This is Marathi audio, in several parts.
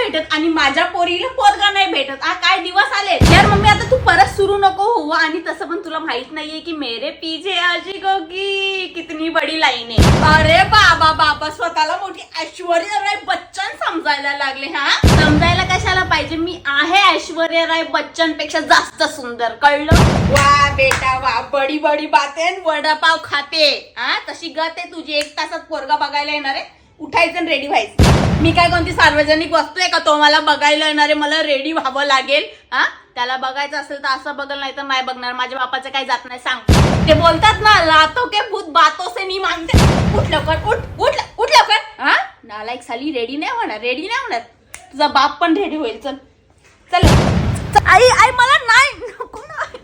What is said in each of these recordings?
भेटत आणि माझ्या पोरीला पोरगा नाही भेटत. काय दिवस आले यार. मम्मी आता तू परत सुरू नको हो. आणि तसं पण तुला माहित नाहीये की मेरे पीछे आशिकों की कितनी बडी लाईन आहे. अरे बाबा बाबा, स्वतःला मोठी ऐश्वर्या राय बच्चन समजायला लागले. हा, समजायला कशाला पाहिजे, मी आहे ऐश्वर्या राय बच्चन पेक्षा जास्त सुंदर, कळलं? वा बेटा वा, बडी बडी बाते, वडापाव खाते. हा, तशी गत आहे तुझी. 1 तासात पोरगा बघायला येणार आहे. उठायचं रेडी व्हायचं. मी काय कोणती सार्वजनिक वस्तू आहे का तो मला बघायला येणार आहे? मला रेडी व्हावं लागेल. हा, त्याला बघायचं असेल तर असं बघल, नाही तर नाही बघणार. माझ्या बापाचं काही जात नाही. सांग, ते बोलतात ना, रातो के भूत बातों से नहीं मानते. उठ लवकर, उठ लवकर. हा, नालायक साली. रेडी नाही होणार. तुझा बाप पण रेडी होईल. चल आई मला नाही, नको नाही.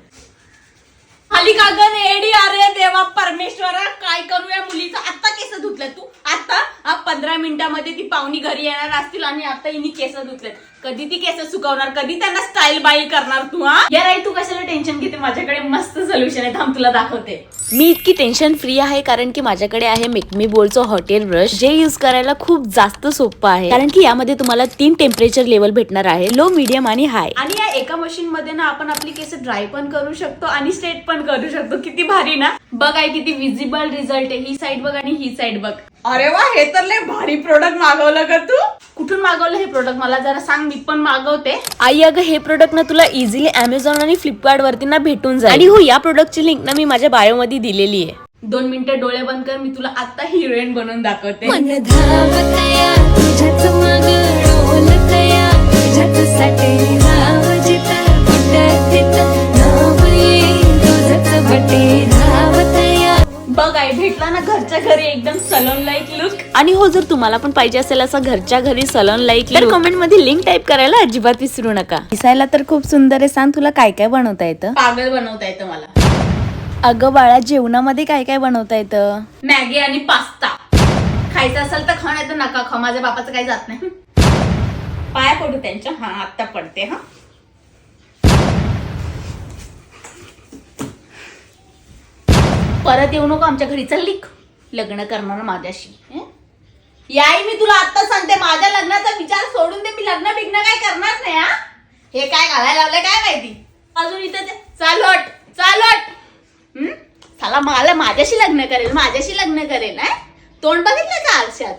खाली कागद एडी. अरे देवा परमेश्वरा, काय करू या मुलीचं. आता केस धुतलं तू? आता 15 मिनिटामध्ये ती पाहुणी घरी येणार असतील आणि आता हिनी केस धुतलेत. कधी ती केस सुकवणार, कधी त्यांना स्टाईल बाईल करणार तू? हा यार आई, तू कशाला टेन्शन घेते? माझ्याकडे मस्त सोल्युशन आहे, थांब तुला दाखवते. मी इतकी टेन्शन फ्री आहे कारण की माझ्याकडे आहे मेकमी बोलचं हॉट एअर ब्रश, जे यूज करायला खूप जास्त सोपं आहे. कारण की यामध्ये तुम्हाला 3 टेम्परेचर लेवल भेटणार आहे, लो, मीडियम आणि हाय. आणि या एका मशीन मध्ये ना आपण आपली केस ड्राय पण करू शकतो आणि स्ट्रेट पण करू शकतो. किती भारी ना. बघ आई, किती विजिबल रिझल्ट आहे. ही साइड बघ आणि ही साइड बघ. अरे वा, हे तर लय भारी प्रोडक्ट मागवलं का तू? कुठून मागवलं हे प्रोडक्ट, मला जरा सांग, मी पण मागवते. आई अगं, हे प्रोडक्ट ना तुला इझिली अमेझॉन आणि फ्लिपकार्ट वरती ना भेटून जाईल. आणि हो, या प्रोडक्टची लिंक ना मी माझ्या बायो मध्ये दिलेली आहे. 2 मिनिटं डोळे बंद कर, मी तुला आता हिरोईन बनवून दाखवते. बघ आई, भेटला ना घरच्या घरी एकदम सलोन लाईक लुक. आणि हो, जर तुम्हाला पण पाहिजे असेल असं घरच्या घरी सलोन लाईक, तर कमेंट मध्ये लिंक टाईप करायला अजिबात विसरू नका. दिसायला तर खूप सुंदर आहे. सांग, तुला काय काय बनवता येतं? पागल बनवता येतं मला. अगं बाळा, जेवणामध्ये काय काय बनवता येतं? मॅगी आणि पास्ता. खायचं असेल तर खा, नाही तर नका खा. माझ्या बापाचं काही जात नाही. पाया पडू त्यांच्या. हा, आता पडते. हा, परत येऊ नको आमच्या घरी. चल लिख, लग्न करणार माझ्याशी. याई, मी तुला आता सांगते, माझ्या लग्नाचा विचार सोडून दे. मी लग्न बिग्न काय करणार नाही. हा, हे काय घालायला लावलंय काय माहिती. अजून इथं चालवट. चला, मला माझ्याशी लग्न करेल. तोंड बघितलं का आरशात?